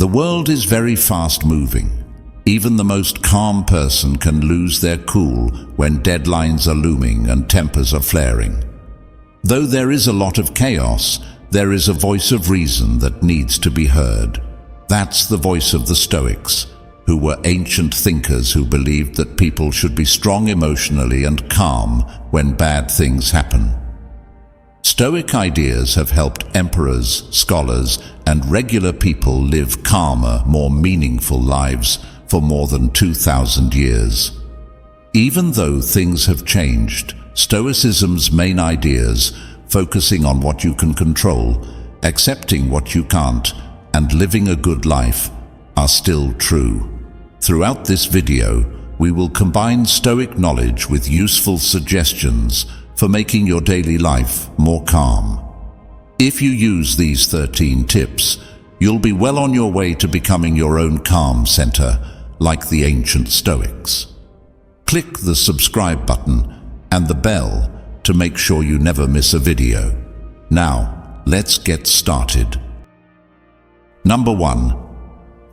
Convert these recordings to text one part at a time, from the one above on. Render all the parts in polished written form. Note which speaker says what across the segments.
Speaker 1: The world is very fast-moving. Even the most calm person can lose their cool when deadlines are looming and tempers are flaring. Though there is a lot of chaos, there is a voice of reason that needs to be heard. That's the voice of the Stoics, who were ancient thinkers who believed that people should be strong emotionally and calm when bad things happen. Stoic ideas have helped emperors, scholars, and regular people live calmer, more meaningful lives for more than 2,000 years. Even though things have changed, Stoicism's main ideas, focusing on what you can control, accepting what you can't, and living a good life, are still true. Throughout this video, we will combine Stoic knowledge with useful suggestions for making your daily life more calm. If you use these 13 tips, you'll be well on your way to becoming your own calm center, like the ancient Stoics. Click the subscribe button and the bell to make sure you never miss a video. Now, let's get started. Number 1.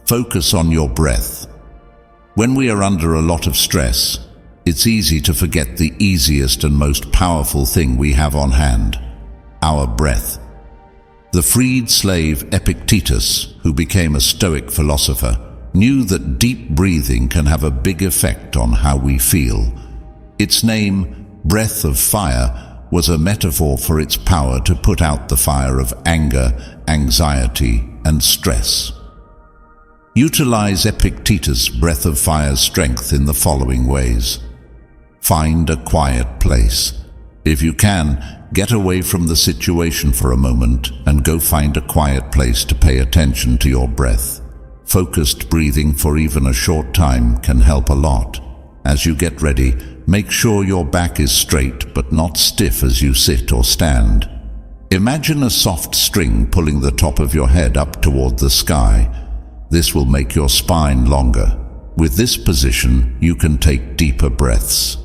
Speaker 1: Focus on your breath. When we are under a lot of stress, it's easy to forget the easiest and most powerful thing we have on hand: our breath. The freed slave Epictetus, who became a Stoic philosopher, knew that deep breathing can have a big effect on how we feel. Its name, breath of fire, was a metaphor for its power to put out the fire of anger, anxiety, and stress. Utilize Epictetus' breath of fire's strength in the following ways. Find a quiet place. If you can, get away from the situation for a moment and go find a quiet place to pay attention to your breath. Focused breathing for even a short time can help a lot. As you get ready, make sure your back is straight but not stiff as you sit or stand. Imagine a soft string pulling the top of your head up toward the sky. This will make your spine longer. With this position, you can take deeper breaths.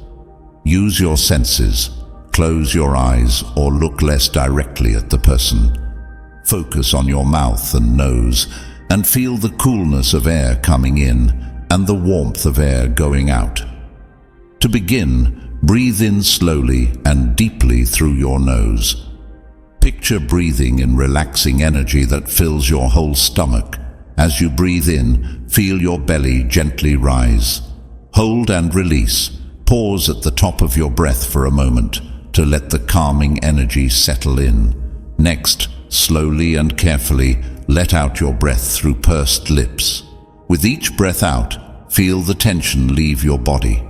Speaker 1: Use your senses. Close your eyes or look less directly at the person. Focus on your mouth and nose and feel the coolness of air coming in and the warmth of air going out. To begin, breathe in slowly and deeply through your nose. Picture breathing in relaxing energy that fills your whole stomach. As you breathe in, feel your belly gently rise. Hold and release. Pause at the top of your breath for a moment to let the calming energy settle in. Next, slowly and carefully, let out your breath through pursed lips. With each breath out, feel the tension leave your body.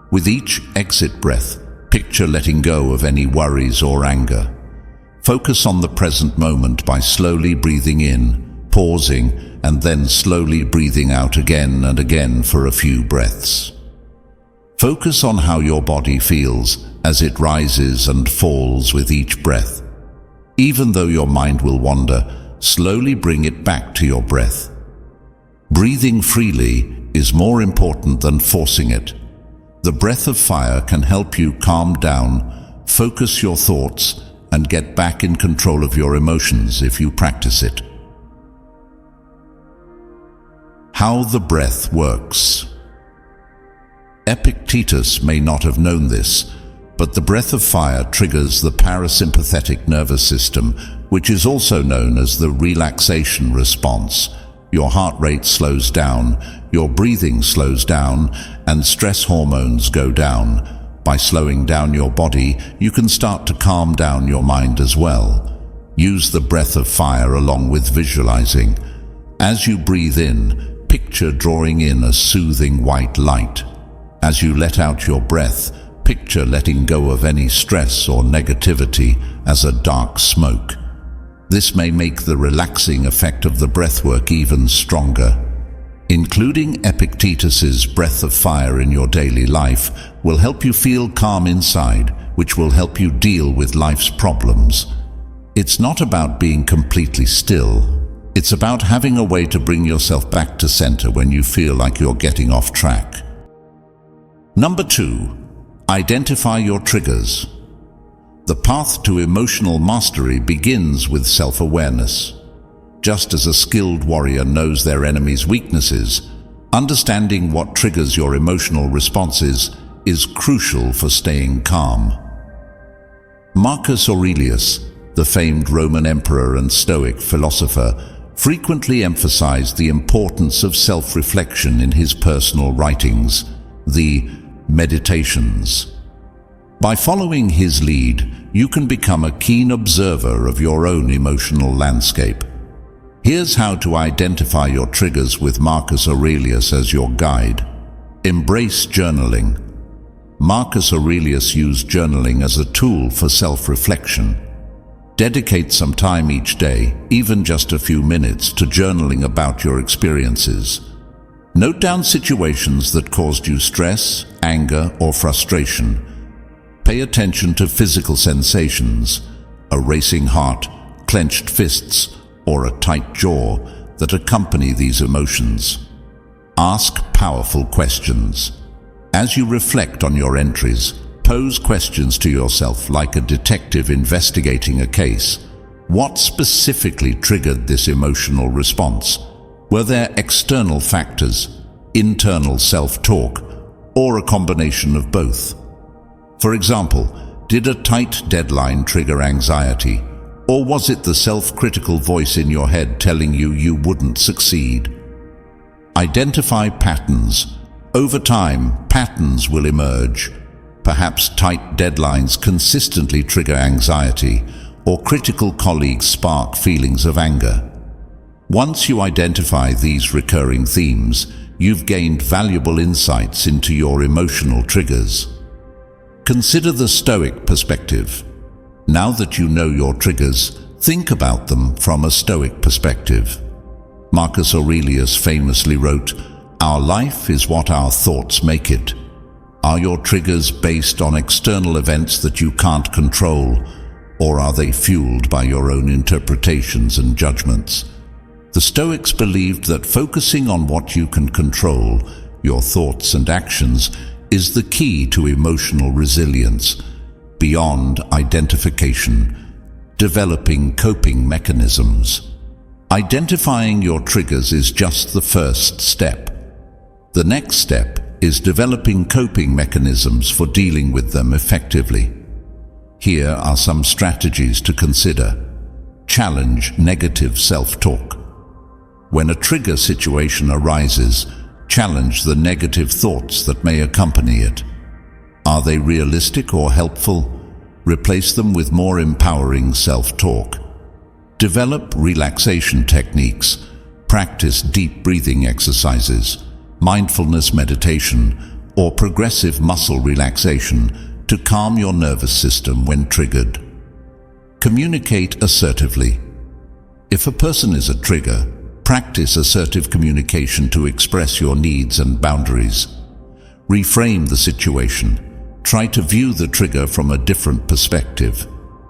Speaker 1: With each exit breath, picture letting go of any worries or anger. Focus on the present moment by slowly breathing in, pausing, and then slowly breathing out again and again for a few breaths. Focus on how your body feels as it rises and falls with each breath. Even though your mind will wander, slowly bring it back to your breath. Breathing freely is more important than forcing it. The breath of fire can help you calm down, focus your thoughts, and get back in control of your emotions if you practice it. How the breath works. Epictetus may not have known this, but the breath of fire triggers the parasympathetic nervous system, which is also known as the relaxation response. Your heart rate slows down, your breathing slows down, and stress hormones go down. By slowing down your body, you can start to calm down your mind as well. Use the breath of fire along with visualizing. As you breathe in, picture drawing in a soothing white light. As you let out your breath, picture letting go of any stress or negativity as a dark smoke. This may make the relaxing effect of the breathwork even stronger. Including Epictetus's breath of fire in your daily life will help you feel calm inside, which will help you deal with life's problems. It's not about being completely still. It's about having a way to bring yourself back to center when you feel like you're getting off track. Number 2. Identify your triggers. The path to emotional mastery begins with self-awareness. Just as a skilled warrior knows their enemy's weaknesses, understanding what triggers your emotional responses is crucial for staying calm. Marcus Aurelius, the famed Roman emperor and Stoic philosopher, frequently emphasized the importance of self-reflection in his personal writings, the Meditations. By following his lead, you can become a keen observer of your own emotional landscape. Here's how to identify your triggers with Marcus Aurelius as your guide. Embrace journaling. Marcus Aurelius used journaling as a tool for self-reflection. Dedicate some time each day, even just a few minutes, to journaling about your experiences. Note down situations that caused you stress, anger, or frustration. Pay attention to physical sensations, a racing heart, clenched fists, or a tight jaw that accompany these emotions. Ask powerful questions. As you reflect on your entries, pose questions to yourself like a detective investigating a case. What specifically triggered this emotional response? Were there external factors, internal self-talk, or a combination of both? For example, did a tight deadline trigger anxiety, or was it the self-critical voice in your head telling you wouldn't succeed? Identify patterns. Over time, patterns will emerge. Perhaps tight deadlines consistently trigger anxiety, or critical colleagues spark feelings of anger. Once you identify these recurring themes, you've gained valuable insights into your emotional triggers. Consider the Stoic perspective. Now that you know your triggers, think about them from a Stoic perspective. Marcus Aurelius famously wrote, "Our life is what our thoughts make it." Are your triggers based on external events that you can't control, or are they fueled by your own interpretations and judgments? The Stoics believed that focusing on what you can control, your thoughts and actions, is the key to emotional resilience. Beyond identification, developing coping mechanisms. Identifying your triggers is just the first step. The next step is developing coping mechanisms for dealing with them effectively. Here are some strategies to consider. Challenge negative self-talk. When a trigger situation arises, challenge the negative thoughts that may accompany it. Are they realistic or helpful? Replace them with more empowering self-talk. Develop relaxation techniques. Practice deep breathing exercises, mindfulness meditation, or progressive muscle relaxation to calm your nervous system when triggered. Communicate assertively. If a person is a trigger, practice assertive communication to express your needs and boundaries. Reframe the situation. Try to view the trigger from a different perspective.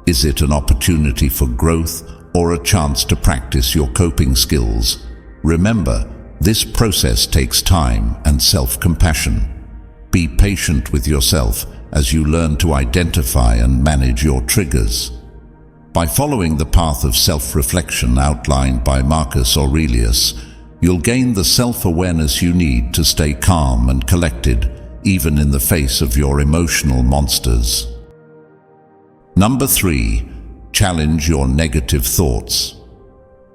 Speaker 1: Is it an opportunity for growth or a chance to practice your coping skills? Remember, this process takes time and self-compassion. Be patient with yourself as you learn to identify and manage your triggers. By following the path of self-reflection outlined by Marcus Aurelius, you'll gain the self-awareness you need to stay calm and collected, even in the face of your emotional monsters. Number 3, challenge your negative thoughts.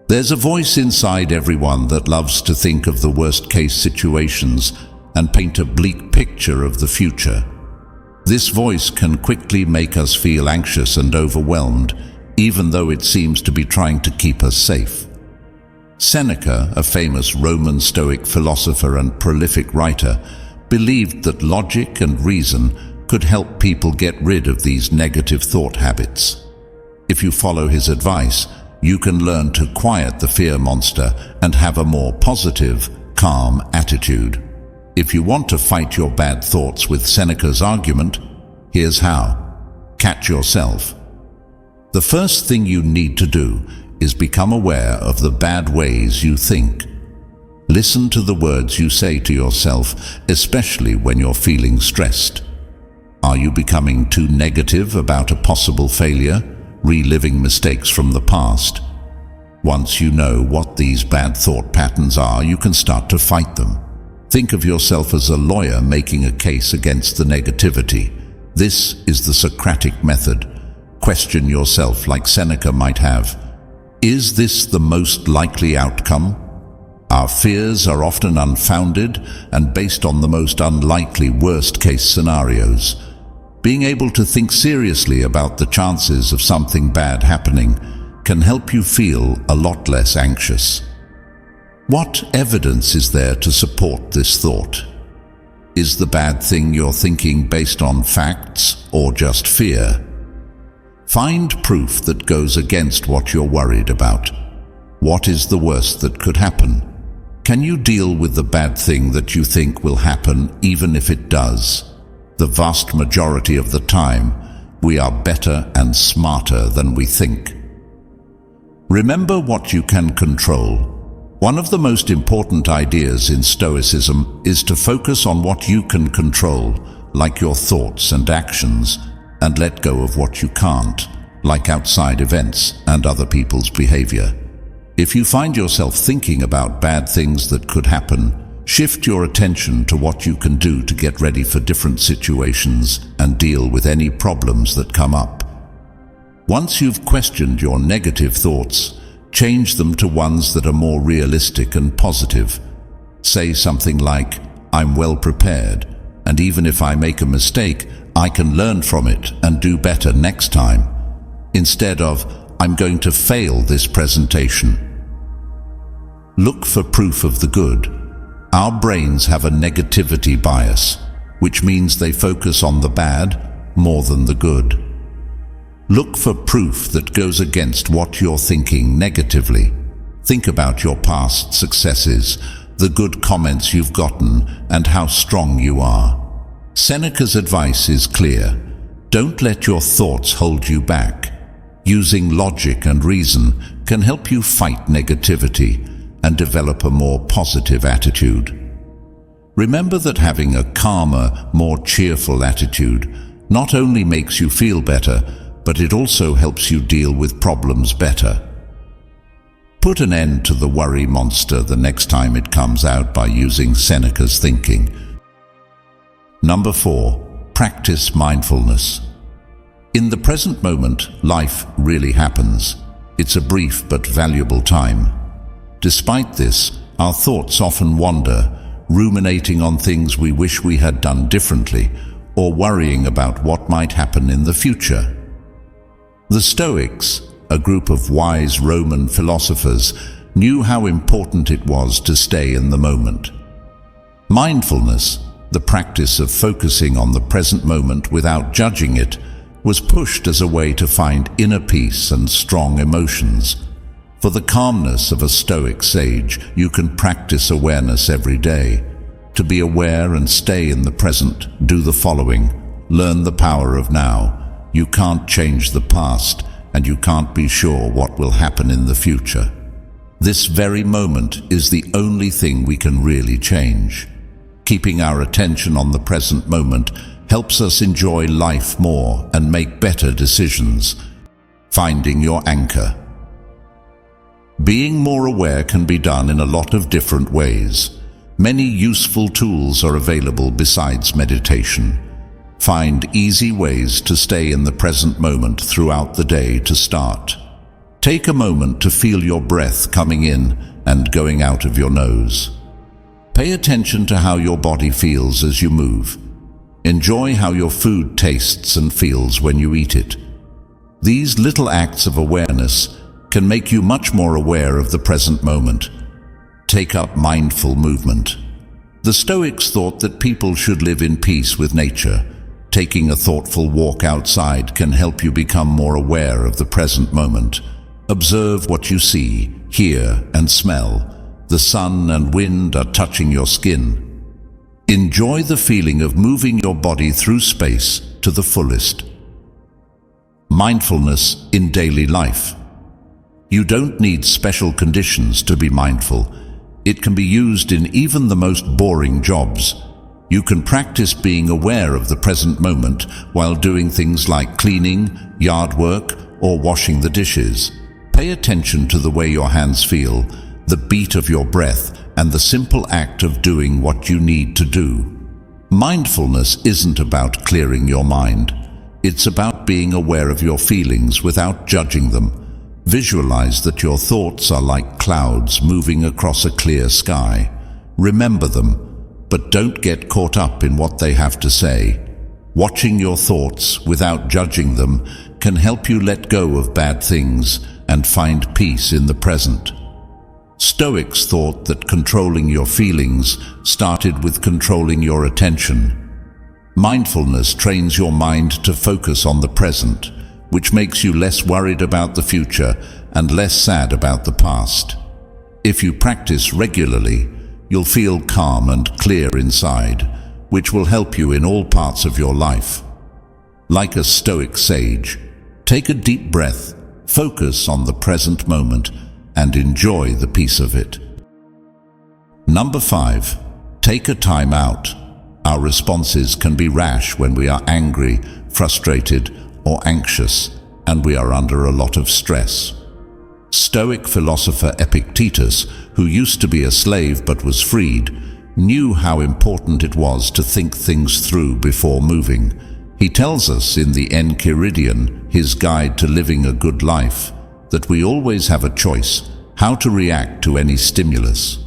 Speaker 1: There's a voice inside everyone that loves to think of the worst-case situations and paint a bleak picture of the future. This voice can quickly make us feel anxious and overwhelmed, even though it seems to be trying to keep us safe. Seneca, a famous Roman Stoic philosopher and prolific writer, believed that logic and reason could help people get rid of these negative thought habits. If you follow his advice, you can learn to quiet the fear monster and have a more positive, calm attitude. If you want to fight your bad thoughts with Seneca's argument, here's how. Catch yourself. The first thing you need to do is become aware of the bad ways you think. Listen to the words you say to yourself, especially when you're feeling stressed. Are you becoming too negative about a possible failure, reliving mistakes from the past? Once you know what these bad thought patterns are, you can start to fight them. Think of yourself as a lawyer making a case against the negativity. This is the Socratic method. Question yourself like Seneca might have. Is this the most likely outcome? Our fears are often unfounded and based on the most unlikely worst-case scenarios. Being able to think seriously about the chances of something bad happening can help you feel a lot less anxious. What evidence is there to support this thought? Is the bad thing you're thinking based on facts or just fear? Find proof that goes against what you're worried about. What is the worst that could happen? Can you deal with the bad thing that you think will happen even if it does? The vast majority of the time, we are better and smarter than we think. Remember what you can control. One of the most important ideas in Stoicism is to focus on what you can control, like your thoughts and actions, and let go of what you can't, like outside events and other people's behavior. If you find yourself thinking about bad things that could happen, shift your attention to what you can do to get ready for different situations and deal with any problems that come up. Once you've questioned your negative thoughts, change them to ones that are more realistic and positive. Say something like, "I'm well prepared, and even if I make a mistake, I can learn from it and do better next time," instead of, "I'm going to fail this presentation." Look for proof of the good. Our brains have a negativity bias, which means they focus on the bad more than the good. Look for proof that goes against what you're thinking negatively. Think about your past successes, the good comments you've gotten, and how strong you are. Seneca's advice is clear. Don't let your thoughts hold you back. Using logic and reason can help you fight negativity and develop a more positive attitude. Remember that having a calmer, more cheerful attitude not only makes you feel better, but it also helps you deal with problems better. Put an end to the worry monster the next time it comes out by using Seneca's thinking. Number 4, practice mindfulness. In the present moment, life really happens. It's a brief but valuable time. Despite this, our thoughts often wander, ruminating on things we wish we had done differently, or worrying about what might happen in the future. The Stoics, a group of wise Roman philosophers, knew how important it was to stay in the moment. Mindfulness, the practice of focusing on the present moment without judging it, was pushed as a way to find inner peace and strong emotions. For the calmness of a Stoic sage, you can practice awareness every day. To be aware and stay in the present, do the following. Learn the power of now. You can't change the past, and you can't be sure what will happen in the future. This very moment is the only thing we can really change. Keeping our attention on the present moment helps us enjoy life more and make better decisions. Finding your anchor. Being more aware can be done in a lot of different ways. Many useful tools are available besides meditation. Find easy ways to stay in the present moment throughout the day to start. Take a moment to feel your breath coming in and going out of your nose. Pay attention to how your body feels as you move. Enjoy how your food tastes and feels when you eat it. These little acts of awareness can make you much more aware of the present moment. Take up mindful movement. The Stoics thought that people should live in peace with nature. Taking a thoughtful walk outside can help you become more aware of the present moment. Observe what you see, hear, and smell. The sun and wind are touching your skin. Enjoy the feeling of moving your body through space to the fullest. Mindfulness in daily life. You don't need special conditions to be mindful. It can be used in even the most boring jobs. You can practice being aware of the present moment while doing things like cleaning, yard work, or washing the dishes. Pay attention to the way your hands feel, the beat of your breath, and the simple act of doing what you need to do. Mindfulness isn't about clearing your mind. It's about being aware of your feelings without judging them. Visualize that your thoughts are like clouds moving across a clear sky. Remember them, but don't get caught up in what they have to say. Watching your thoughts without judging them can help you let go of bad things and find peace in the present. Stoics thought that controlling your feelings started with controlling your attention. Mindfulness trains your mind to focus on the present, which makes you less worried about the future and less sad about the past. If you practice regularly, you'll feel calm and clear inside, which will help you in all parts of your life. Like a Stoic sage, take a deep breath, focus on the present moment, and enjoy the peace of it. Number 5. Take a time out. Our responses can be rash when we are angry, frustrated, or anxious, and we are under a lot of stress. Stoic philosopher Epictetus, who used to be a slave but was freed, knew how important it was to think things through before moving. He tells us in the Enchiridion, his guide to living a good life, that we always have a choice how to react to any stimulus.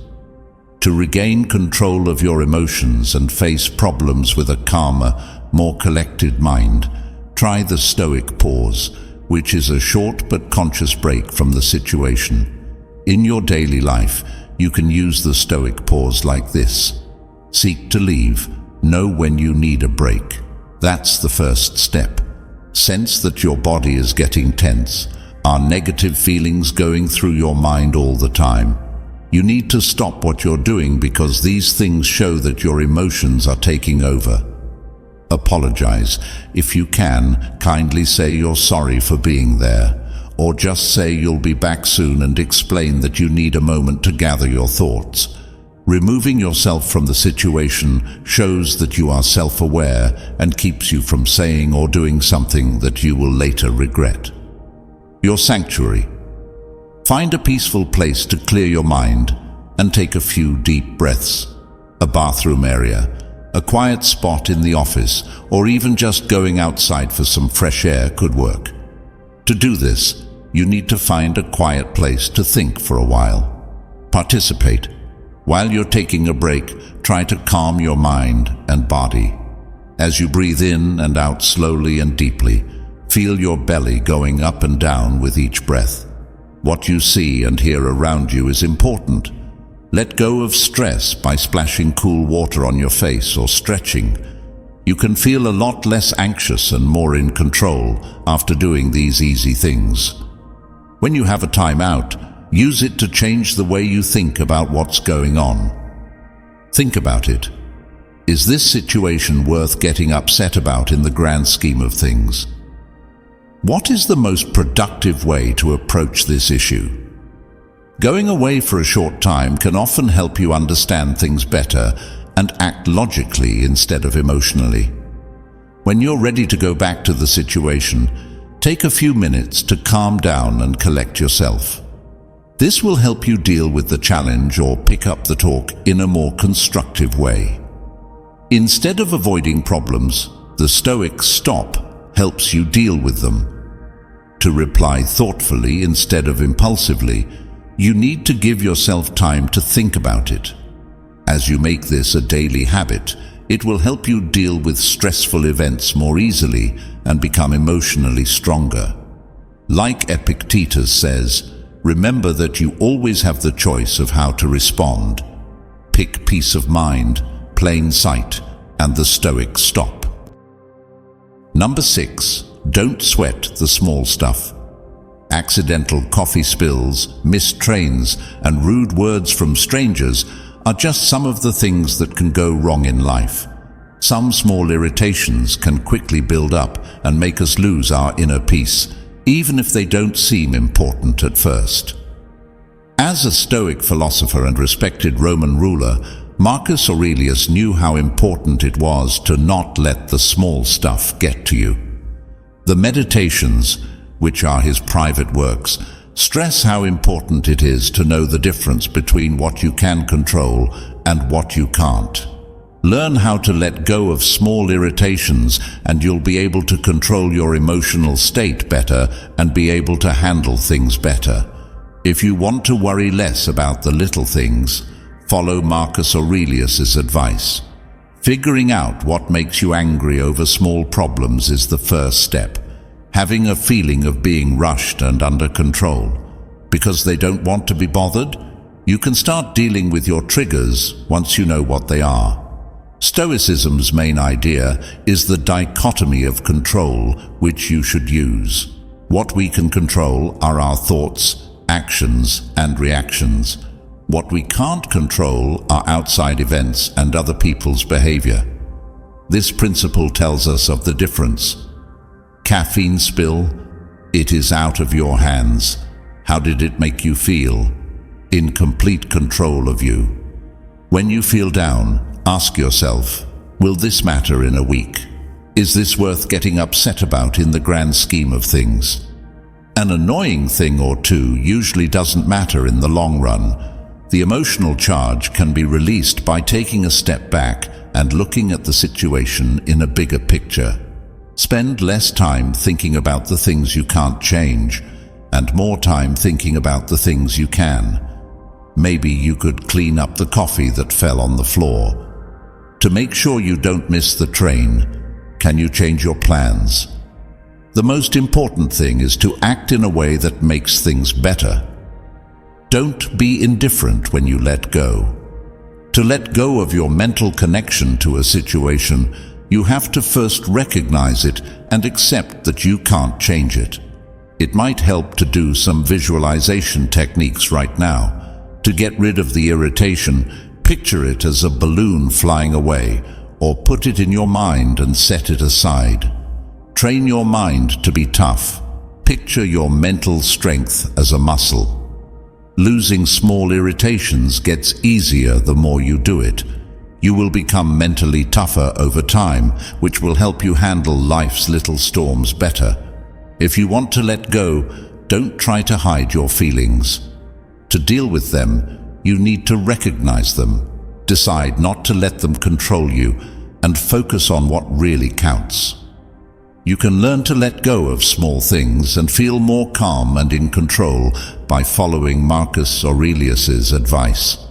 Speaker 1: To regain control of your emotions and face problems with a calmer, more collected mind, try the Stoic pause, which is a short but conscious break from the situation. In your daily life, you can use the Stoic pause like this. Seek to leave. Know when you need a break. That's the first step. Sense that your body is getting tense. Are negative feelings going through your mind all the time? You need to stop what you're doing because these things show that your emotions are taking over. Apologize. If you can, kindly say you're sorry for being there, or just say you'll be back soon and explain that you need a moment to gather your thoughts. Removing yourself from the situation shows that you are self-aware and keeps you from saying or doing something that you will later regret. Your sanctuary. Find a peaceful place to clear your mind and take a few deep breaths. A bathroom area, a quiet spot in the office, or even just going outside for some fresh air could work. To do this, you need to find a quiet place to think for a while. Participate. While you're taking a break, try to calm your mind and body. As you breathe in and out slowly and deeply, feel your belly going up and down with each breath. What you see and hear around you is important. Let go of stress by splashing cool water on your face or stretching. You can feel a lot less anxious and more in control after doing these easy things. When you have a time out, use it to change the way you think about what's going on. Think about it. Is this situation worth getting upset about in the grand scheme of things? What is the most productive way to approach this issue? Going away for a short time can often help you understand things better and act logically instead of emotionally. When you're ready to go back to the situation, take a few minutes to calm down and collect yourself. This will help you deal with the challenge or pick up the talk in a more constructive way. Instead of avoiding problems, the Stoic stop helps you deal with them. To reply thoughtfully instead of impulsively, you need to give yourself time to think about it. As you make this a daily habit, it will help you deal with stressful events more easily and become emotionally stronger. Like Epictetus says, remember that you always have the choice of how to respond. Pick peace of mind, plain sight, and the Stoic stop. Number 6. Don't sweat the small stuff. Accidental coffee spills, missed trains, and rude words from strangers are just some of the things that can go wrong in life. Some small irritations can quickly build up and make us lose our inner peace, even if they don't seem important at first. As a Stoic philosopher and respected Roman ruler, Marcus Aurelius knew how important it was to not let the small stuff get to you. The Meditations, which are his private works, Stress how important it is to know the difference between what you can control and what you can't. Learn how to let go of small irritations, and you'll be able to control your emotional state better and be able to handle things better. If you want to worry less about the little things, follow Marcus Aurelius's advice. Figuring out what makes you angry over small problems is the first step. Having a feeling of being rushed and under control. Because they don't want to be bothered, you can start dealing with your triggers once you know what they are. Stoicism's main idea is the dichotomy of control which you should use. What we can control are our thoughts, actions, and reactions. What we can't control are outside events and other people's behavior. This principle tells us of the difference. Caffeine spill? It is out of your hands. How did it make you feel? In complete control of you. When you feel down, ask yourself, will this matter in a week? Is this worth getting upset about in the grand scheme of things? An annoying thing or two usually doesn't matter in the long run. The emotional charge can be released by taking a step back and looking at the situation in a bigger picture. Spend less time thinking about the things you can't change, and more time thinking about the things you can. Maybe you could clean up the coffee that fell on the floor. To make sure you don't miss the train, can you change your plans? The most important thing is to act in a way that makes things better. Don't be indifferent when you let go. To let go of your mental connection to a situation, you have to first recognize it and accept that you can't change it. It might help to do some visualization techniques right now. To get rid of the irritation, picture it as a balloon flying away, or put it in your mind and set it aside. Train your mind to be tough. Picture your mental strength as a muscle. Losing small irritations gets easier the more you do it. You will become mentally tougher over time, which will help you handle life's little storms better. If you want to let go, don't try to hide your feelings. To deal with them, you need to recognize them, decide not to let them control you, and focus on what really counts. You can learn to let go of small things and feel more calm and in control by following Marcus Aurelius's advice.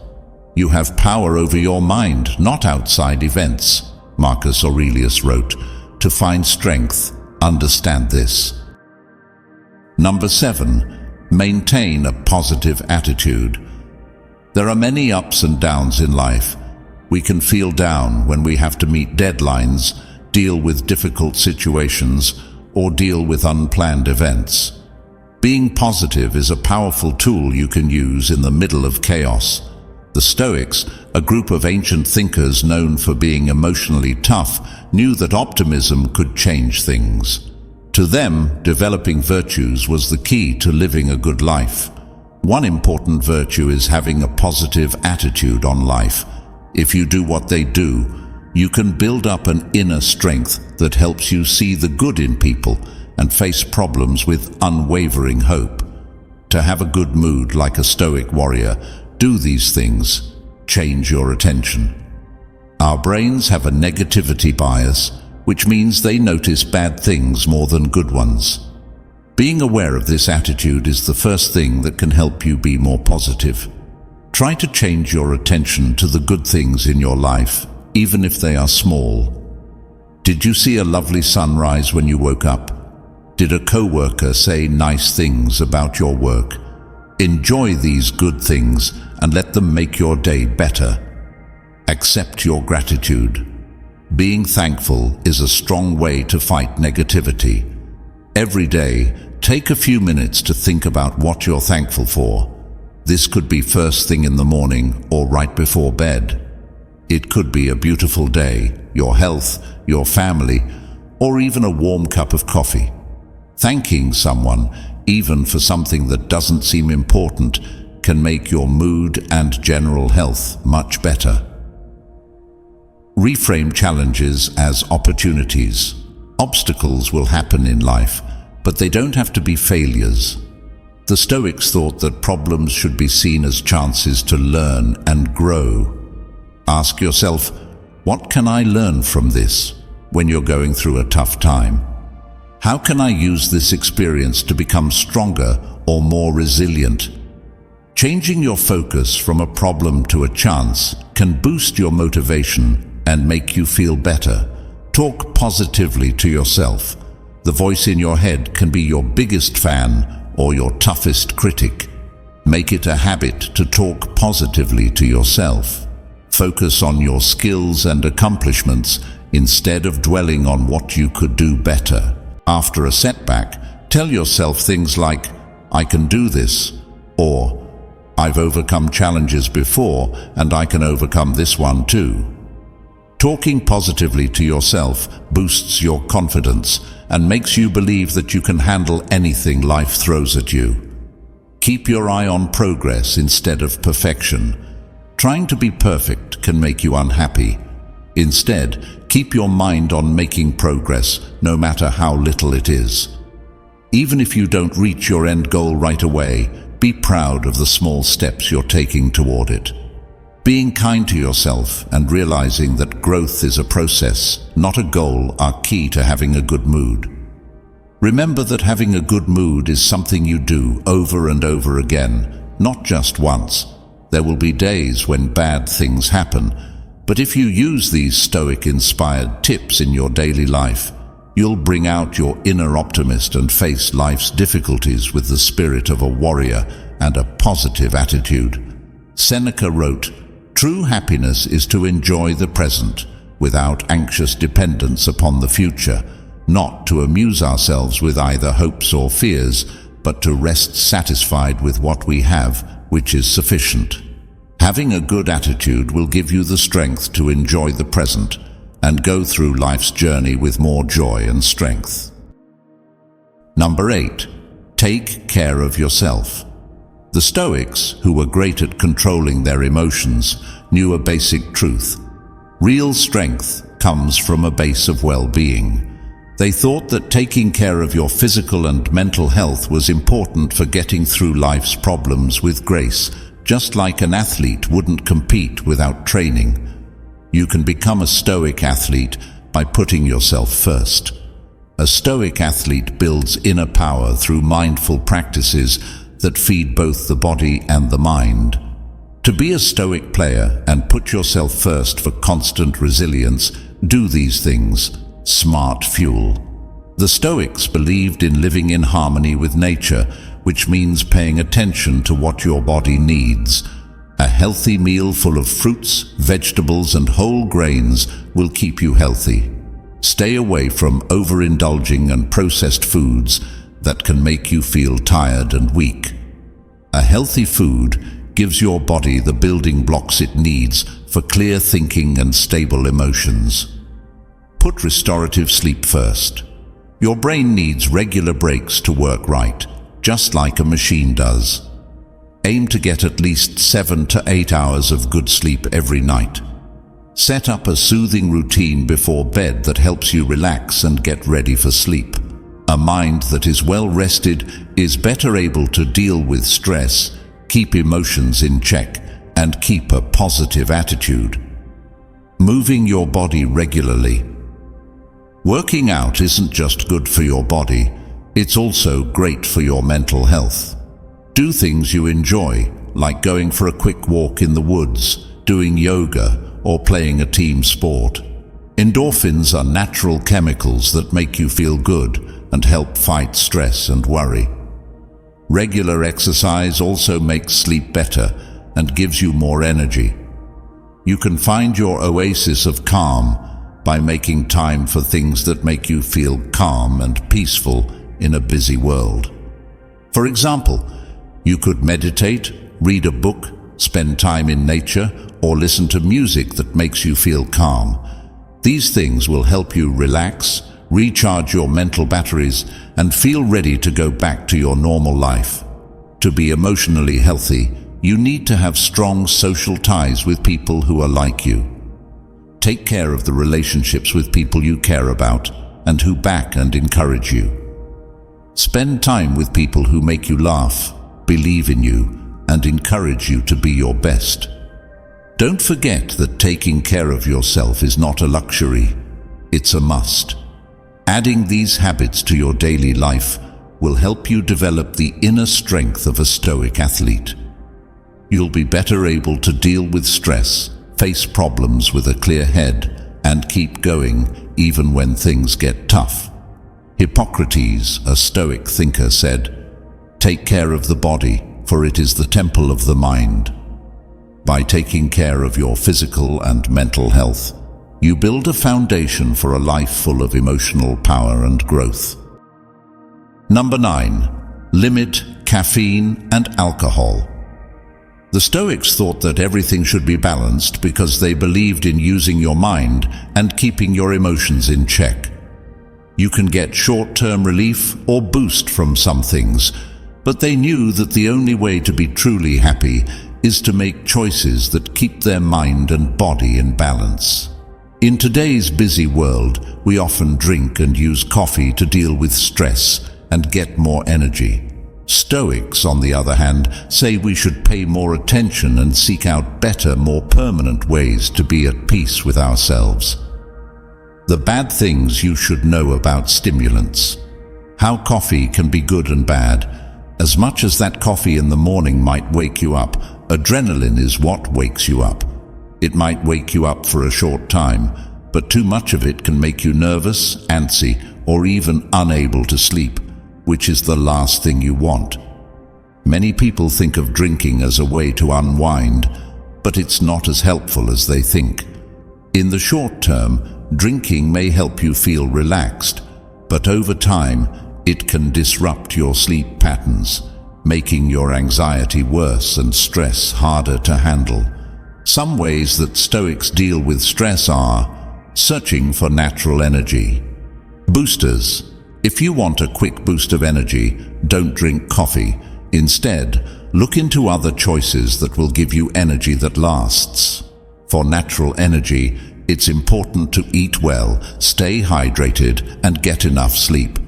Speaker 1: You have power over your mind, not outside events, Marcus Aurelius wrote. To find strength, understand this. Number 7, maintain a positive attitude. There are many ups and downs in life. We can feel down when we have to meet deadlines, deal with difficult situations, or deal with unplanned events. Being positive is a powerful tool you can use in the middle of chaos. The Stoics, a group of ancient thinkers known for being emotionally tough, knew that optimism could change things. To them, developing virtues was the key to living a good life. One important virtue is having a positive attitude on life. If you do what they do, you can build up an inner strength that helps you see the good in people and face problems with unwavering hope. To have a good mood like a Stoic warrior, do these things. Change your attention. Our brains have a negativity bias, which means they notice bad things more than good ones. Being aware of this attitude is the first thing that can help you be more positive. Try to change your attention to the good things in your life, even if they are small. Did you see a lovely sunrise when you woke up? Did a coworker say nice things about your work? Enjoy these good things and let them make your day better. Accept your gratitude. Being thankful is a strong way to fight negativity. Every day, take a few minutes to think about what you're thankful for. This could be first thing in the morning or right before bed. It could be a beautiful day, your health, your family, or even a warm cup of coffee. Thanking someone, even for something that doesn't seem important, can make your mood and general health much better. Reframe challenges as opportunities. Obstacles will happen in life, but they don't have to be failures. The Stoics thought that problems should be seen as chances to learn and grow. Ask yourself, what can I learn from this when you're going through a tough time? How can I use this experience to become stronger or more resilient? Changing your focus from a problem to a chance can boost your motivation and make you feel better. Talk positively to yourself. The voice in your head can be your biggest fan or your toughest critic. Make it a habit to talk positively to yourself. Focus on your skills and accomplishments instead of dwelling on what you could do better. After a setback, tell yourself things like, I can do this, or I've overcome challenges before and I can overcome this one too. Talking positively to yourself boosts your confidence and makes you believe that you can handle anything life throws at you. Keep your eye on progress instead of perfection. Trying to be perfect can make you unhappy. Instead, keep your mind on making progress, no matter how little it is. Even if you don't reach your end goal right away, be proud of the small steps you're taking toward it. Being kind to yourself and realizing that growth is a process, not a goal, are key to having a good mood. Remember that having a good mood is something you do over and over again, not just once. There will be days when bad things happen, but if you use these Stoic-inspired tips in your daily life, you'll bring out your inner optimist and face life's difficulties with the spirit of a warrior and a positive attitude. Seneca wrote, "True happiness is to enjoy the present without anxious dependence upon the future, not to amuse ourselves with either hopes or fears, but to rest satisfied with what we have, which is sufficient." Having a good attitude will give you the strength to enjoy the present and go through life's journey with more joy and strength. Number 8. Take care of yourself. The Stoics, who were great at controlling their emotions, knew a basic truth. Real strength comes from a base of well-being. They thought that taking care of your physical and mental health was important for getting through life's problems with grace, just like an athlete wouldn't compete without training. You can become a Stoic athlete by putting yourself first. A Stoic athlete builds inner power through mindful practices that feed both the body and the mind. To be a Stoic player and put yourself first for constant resilience, do these things. Smart fuel. The Stoics believed in living in harmony with nature, which means paying attention to what your body needs. A healthy meal full of fruits, vegetables, and whole grains will keep you healthy. Stay away from overindulging and processed foods that can make you feel tired and weak. A healthy food gives your body the building blocks it needs for clear thinking and stable emotions. Put restorative sleep first. Your brain needs regular breaks to work right, just like a machine does. Aim to get at least 7 to 8 hours of good sleep every night. Set up a soothing routine before bed that helps you relax and get ready for sleep. A mind that is well rested is better able to deal with stress, keep emotions in check, and keep a positive attitude. Moving your body regularly. Working out isn't just good for your body, it's also great for your mental health. Do things you enjoy, like going for a quick walk in the woods, doing yoga, or playing a team sport. Endorphins are natural chemicals that make you feel good and help fight stress and worry. Regular exercise also makes sleep better and gives you more energy. You can find your oasis of calm by making time for things that make you feel calm and peaceful in a busy world. For example, you could meditate, read a book, spend time in nature, or listen to music that makes you feel calm. These things will help you relax, recharge your mental batteries, and feel ready to go back to your normal life. To be emotionally healthy, you need to have strong social ties with people who are like you. Take care of the relationships with people you care about and who back and encourage you. Spend time with people who make you laugh, believe in you, and encourage you to be your best. Don't forget that taking care of yourself is not a luxury, it's a must. Adding these habits to your daily life will help you develop the inner strength of a Stoic athlete. You'll be better able to deal with stress, face problems with a clear head, and keep going even when things get tough. Hippocrates, a Stoic thinker, said, "Take care of the body, for it is the temple of the mind." By taking care of your physical and mental health, you build a foundation for a life full of emotional power and growth. Number 9. Limit caffeine and alcohol. The Stoics thought that everything should be balanced because they believed in using your mind and keeping your emotions in check. You can get short-term relief or boost from some things, but they knew that the only way to be truly happy is to make choices that keep their mind and body in balance. In today's busy world, we often drink and use coffee to deal with stress and get more energy. Stoics, on the other hand, say we should pay more attention and seek out better, more permanent ways to be at peace with ourselves. The bad things you should know about stimulants. How coffee can be good and bad. As much as that coffee in the morning might wake you up, adrenaline is what wakes you up. It might wake you up for a short time, but too much of it can make you nervous, antsy, or even unable to sleep, which is the last thing you want. Many people think of drinking as a way to unwind, but it's not as helpful as they think. In the short term, drinking may help you feel relaxed, but over time, it can disrupt your sleep patterns, making your anxiety worse and stress harder to handle. Some ways that Stoics deal with stress are searching for natural energy. Boosters. If you want a quick boost of energy, don't drink coffee. Instead, look into other choices that will give you energy that lasts. For natural energy, it's important to eat well, stay hydrated, and get enough sleep.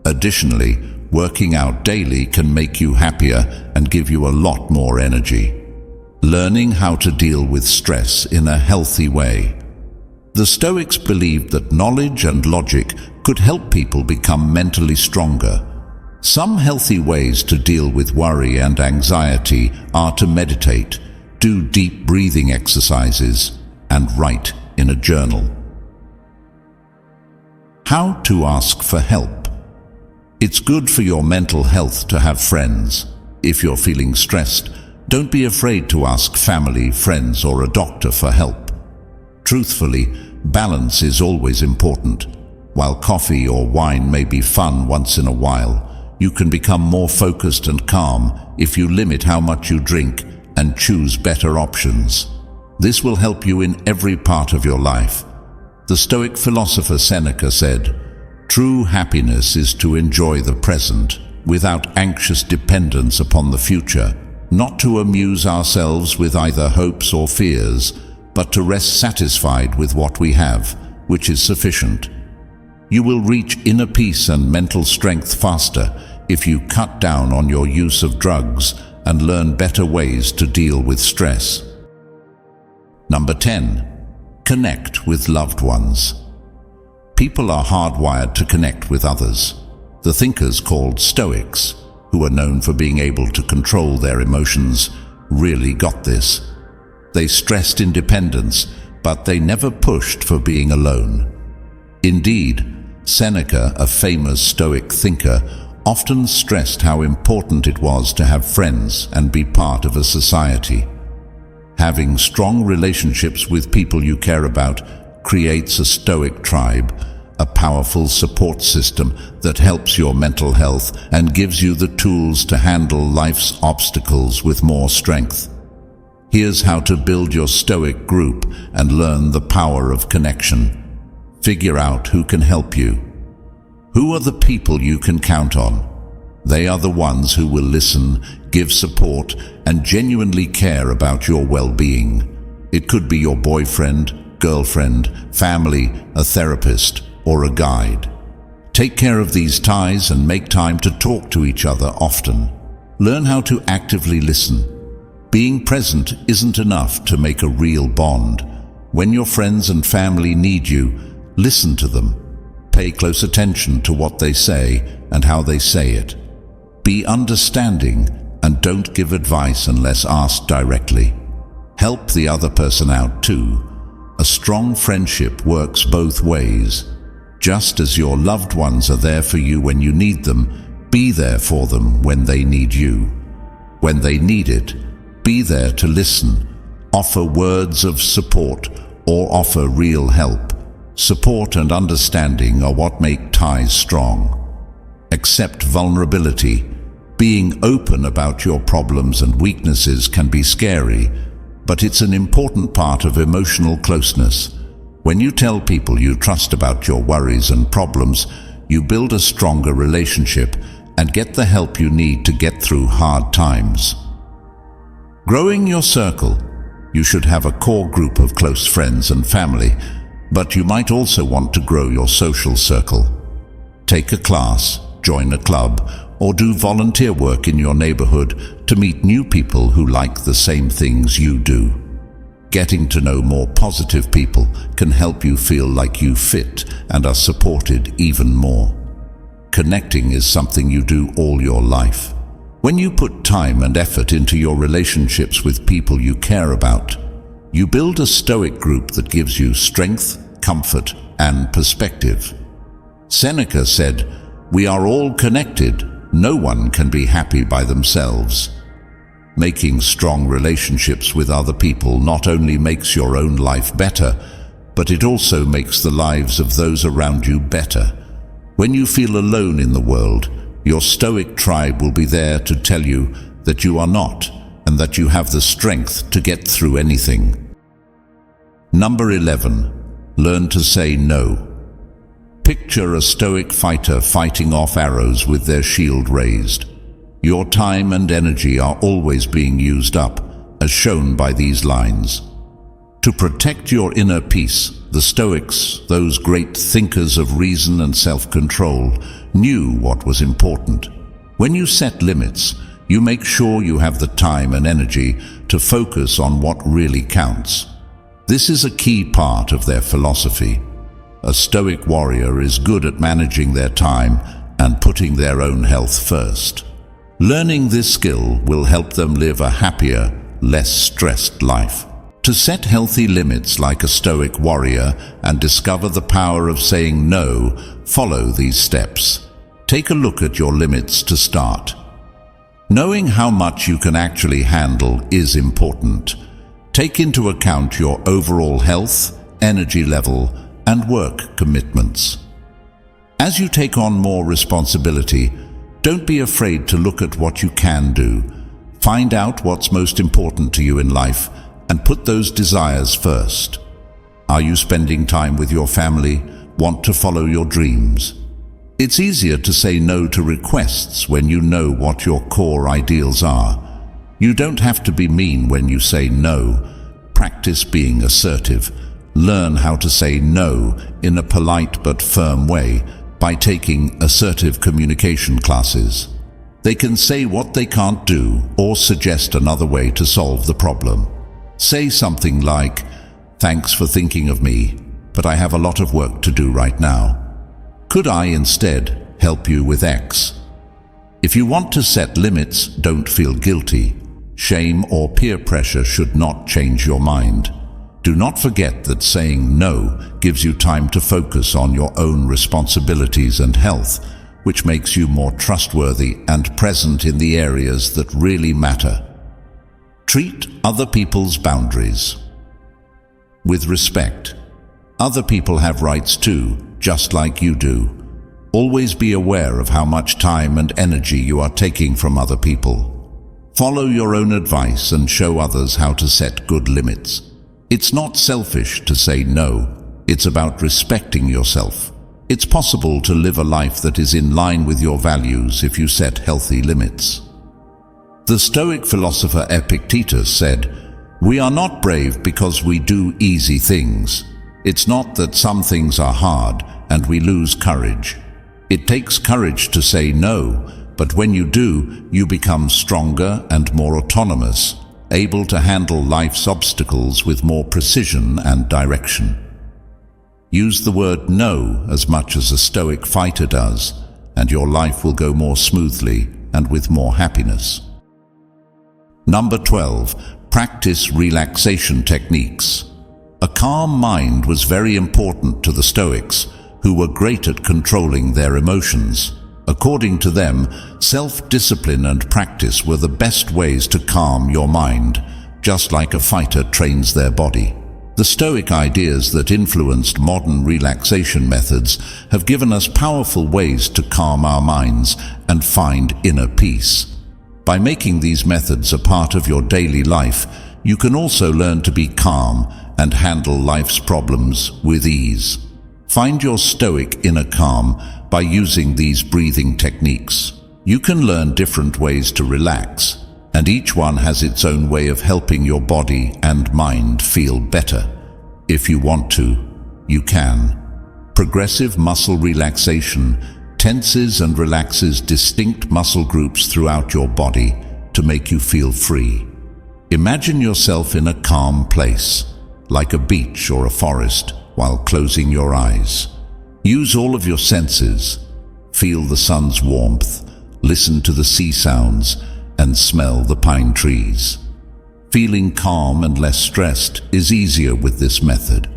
Speaker 1: Additionally, working out daily can make you happier and give you a lot more energy. Learning how to deal with stress in a healthy way. The Stoics believed that knowledge and logic could help people become mentally stronger. Some healthy ways to deal with worry and anxiety are to meditate, do deep breathing exercises, and write in a journal. How to ask for help. It's good for your mental health to have friends. If you're feeling stressed, don't be afraid to ask family, friends, or a doctor for help. Truthfully, balance is always important. While coffee or wine may be fun once in a while, you can become more focused and calm if you limit how much you drink and choose better options. This will help you in every part of your life. The Stoic philosopher Seneca said, "True happiness is to enjoy the present without anxious dependence upon the future, not to amuse ourselves with either hopes or fears, but to rest satisfied with what we have, which is sufficient." You will reach inner peace and mental strength faster if you cut down on your use of drugs and learn better ways to deal with stress. Number 10. Connect with loved ones. People are hardwired to connect with others. The thinkers called Stoics, who are known for being able to control their emotions, really got this. They stressed independence, but they never pushed for being alone. Indeed, Seneca, a famous Stoic thinker, often stressed how important it was to have friends and be part of a society. Having strong relationships with people you care about creates a Stoic tribe, a powerful support system that helps your mental health and gives you the tools to handle life's obstacles with more strength. Here's how to build your Stoic group and learn the power of connection. Figure out who can help you. Who are the people you can count on? They are the ones who will listen, give support, and genuinely care about your well-being. It could be your boyfriend, girlfriend, family, a therapist, or a guide. Take care of these ties and make time to talk to each other often. Learn how to actively listen. Being present isn't enough to make a real bond. When your friends and family need you, listen to them. Pay close attention to what they say and how they say it. Be understanding and don't give advice unless asked directly. Help the other person out too. A strong friendship works both ways. Just as your loved ones are there for you when you need them, be there for them when they need you. When they need it, be there to listen, offer words of support, or offer real help. Support and understanding are what make ties strong. Accept vulnerability. Being open about your problems and weaknesses can be scary, but it's an important part of emotional closeness. When you tell people you trust about your worries and problems, you build a stronger relationship and get the help you need to get through hard times. Growing your circle. You should have a core group of close friends and family, but you might also want to grow your social circle. Take a class, join a club, or do volunteer work in your neighborhood to meet new people who like the same things you do. Getting to know more positive people can help you feel like you fit and are supported even more. Connecting is something you do all your life. When you put time and effort into your relationships with people you care about, you build a Stoic group that gives you strength, comfort, and perspective. Seneca said, "We are all connected. No one can be happy by themselves." Making strong relationships with other people not only makes your own life better, but it also makes the lives of those around you better. When you feel alone in the world, your Stoic tribe will be there to tell you that you are not, and that you have the strength to get through anything. Number 11. Learn to say no. Picture a Stoic fighter fighting off arrows with their shield raised. Your time and energy are always being used up, as shown by these lines. To protect your inner peace, the Stoics, those great thinkers of reason and self-control, knew what was important. When you set limits, you make sure you have the time and energy to focus on what really counts. This is a key part of their philosophy. A Stoic warrior is good at managing their time and putting their own health first. Learning this skill will help them live a happier, less stressed life. To set healthy limits like a Stoic warrior and discover the power of saying no, follow these steps. Take a look at your limits to start. Knowing how much you can actually handle is important. Take into account your overall health, energy level, and work commitments. As you take on more responsibility, don't be afraid to look at what you can do. Find out what's most important to you in life and put those desires first. Are you spending time with your family? Want to follow your dreams? It's easier to say no to requests when you know what your core ideals are. You don't have to be mean when you say no. Practice being assertive. Learn how to say no in a polite but firm way by taking assertive communication classes. They can say what they can't do or suggest another way to solve the problem. Say something like, "Thanks for thinking of me, but I have a lot of work to do right now. Could I instead help you with X?" If you want to set limits, don't feel guilty. Shame or peer pressure should not change your mind. Do not forget that saying no gives you time to focus on your own responsibilities and health, which makes you more trustworthy and present in the areas that really matter. Treat other people's boundaries with respect. Other people have rights too, just like you do. Always be aware of how much time and energy you are taking from other people. Follow your own advice and show others how to set good limits. It's not selfish to say no. It's about respecting yourself. It's possible to live a life that is in line with your values if you set healthy limits. The Stoic philosopher Epictetus said, "We are not brave because we do easy things. It's not that some things are hard and we lose courage. It takes courage to say no, but when you do, you become stronger and more autonomous, able to handle life's obstacles with more precision and direction. Use the word no as much as a Stoic fighter does, and your life will go more smoothly and with more happiness. Number 12. Practice relaxation techniques. A calm mind was very important to the Stoics, who were great at controlling their emotions. According to them, self-discipline and practice were the best ways to calm your mind, just like a fighter trains their body. The Stoic ideas that influenced modern relaxation methods have given us powerful ways to calm our minds and find inner peace. By making these methods a part of your daily life, you can also learn to be calm and handle life's problems with ease. Find your Stoic inner calm by using these breathing techniques. You can learn different ways to relax, and each one has its own way of helping your body and mind feel better. If you want to, you can. Progressive muscle relaxation tenses and relaxes distinct muscle groups throughout your body to make you feel free. Imagine yourself in a calm place, like a beach or a forest, while closing your eyes. Use all of your senses. Feel the sun's warmth, listen to the sea sounds, and smell the pine trees. Feeling calm and less stressed is easier with this method.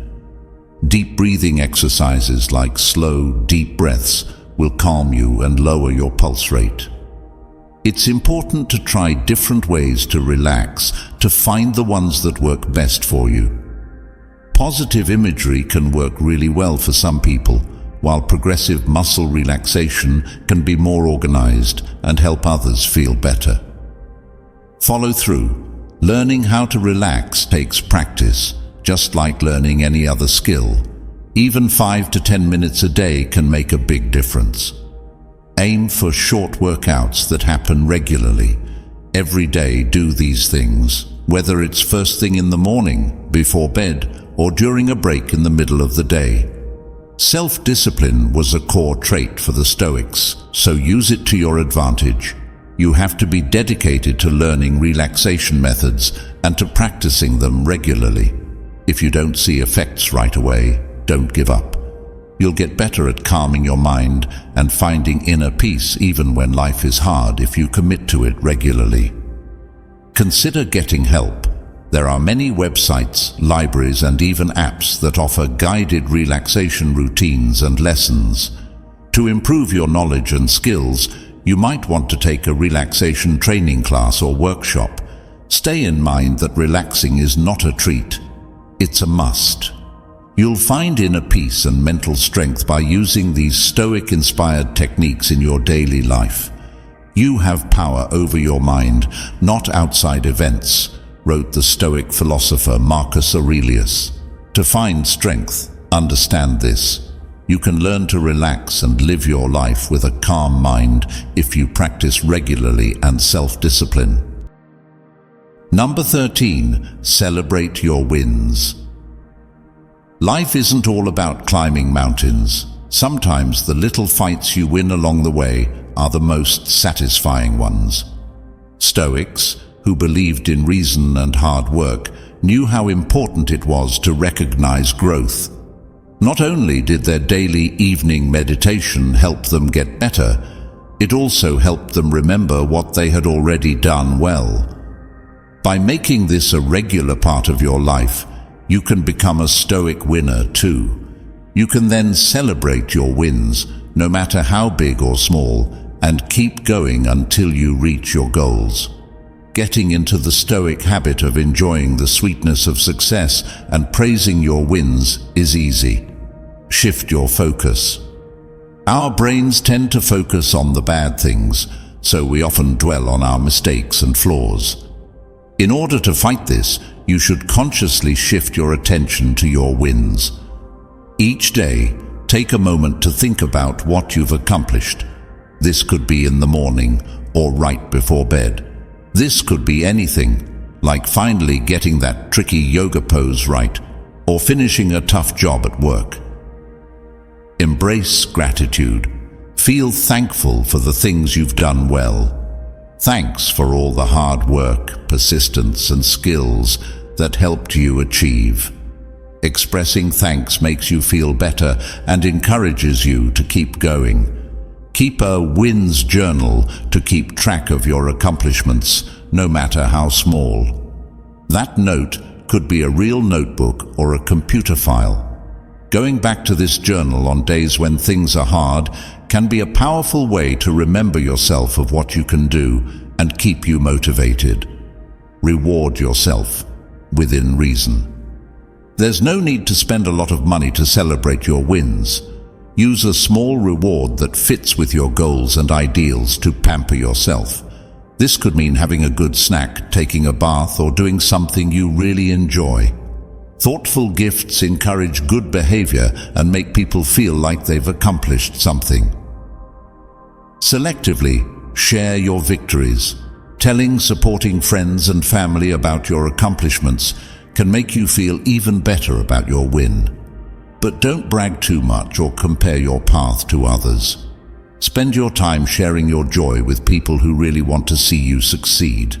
Speaker 1: Deep breathing exercises like slow, deep breaths will calm you and lower your pulse rate. It's important to try different ways to relax to find the ones that work best for you. Positive imagery can work really well for some people, while progressive muscle relaxation can be more organized and help others feel better. Follow through. Learning how to relax takes practice, just like learning any other skill. Even 5 to 10 minutes a day can make a big difference. Aim for short workouts that happen regularly. Every day do these things, whether it's first thing in the morning, before bed, or during a break in the middle of the day. Self-discipline was a core trait for the Stoics, so use it to your advantage. You have to be dedicated to learning relaxation methods and to practicing them regularly. If you don't see effects right away, don't give up. You'll get better at calming your mind and finding inner peace even when life is hard if you commit to it regularly. Consider getting help. There are many websites, libraries, and even apps that offer guided relaxation routines and lessons. To improve your knowledge and skills, you might want to take a relaxation training class or workshop. Stay in mind that relaxing is not a treat. It's a must. You'll find inner peace and mental strength by using these Stoic-inspired techniques in your daily life. You have power over your mind, not outside events, wrote the Stoic philosopher Marcus Aurelius. To find strength, understand this. You can learn to relax and live your life with a calm mind if you practice regularly and self-discipline. Number 13. Celebrate your wins. Life isn't all about climbing mountains. Sometimes the little fights you win along the way are the most satisfying ones. Stoics, who believed in reason and hard work, knew how important it was to recognize growth. Not only did their daily evening meditation help them get better, it also helped them remember what they had already done well. By making this a regular part of your life, you can become a Stoic winner too. You can then celebrate your wins, no matter how big or small, and keep going until you reach your goals. Getting into the Stoic habit of enjoying the sweetness of success and praising your wins is easy. Shift your focus. Our brains tend to focus on the bad things, so we often dwell on our mistakes and flaws. In order to fight this, you should consciously shift your attention to your wins. Each day, take a moment to think about what you've accomplished. This could be in the morning or right before bed. This could be anything, like finally getting that tricky yoga pose right, or finishing a tough job at work. Embrace gratitude. Feel thankful for the things you've done well. Thanks for all the hard work, persistence, and skills that helped you achieve. Expressing thanks makes you feel better and encourages you to keep going. Keep a wins journal to keep track of your accomplishments, no matter how small. That note could be a real notebook or a computer file. Going back to this journal on days when things are hard can be a powerful way to remember yourself of what you can do and keep you motivated. Reward yourself within reason. There's no need to spend a lot of money to celebrate your wins. Use a small reward that fits with your goals and ideals to pamper yourself. This could mean having a good snack, taking a bath, or doing something you really enjoy. Thoughtful gifts encourage good behavior and make people feel like they've accomplished something. Selectively, share your victories. Telling supporting friends and family about your accomplishments can make you feel even better about your win. But don't brag too much or compare your path to others. Spend your time sharing your joy with people who really want to see you succeed.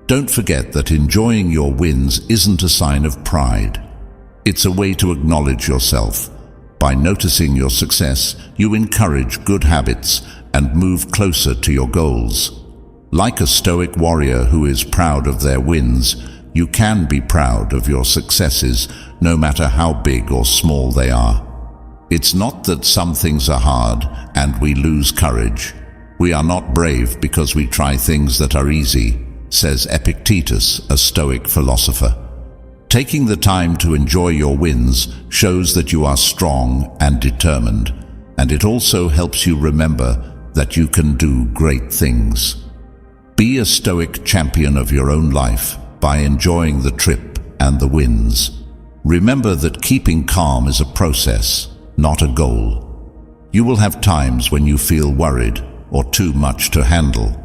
Speaker 1: Don't forget that enjoying your wins isn't a sign of pride. It's a way to acknowledge yourself. By noticing your success, you encourage good habits and move closer to your goals. Like a Stoic warrior who is proud of their wins, you can be proud of your successes, no matter how big or small they are. It's not that some things are hard and we lose courage. We are not brave because we try things that are easy, says Epictetus, a Stoic philosopher. Taking the time to enjoy your wins shows that you are strong and determined, and it also helps you remember that you can do great things. Be a Stoic champion of your own life by enjoying the trip and the wins. Remember that keeping calm is a process, not a goal. You will have times when you feel worried or too much to handle.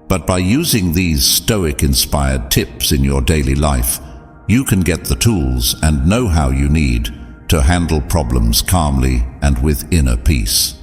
Speaker 1: But by using these Stoic-inspired tips in your daily life, you can get the tools and know-how you need to handle problems calmly and with inner peace.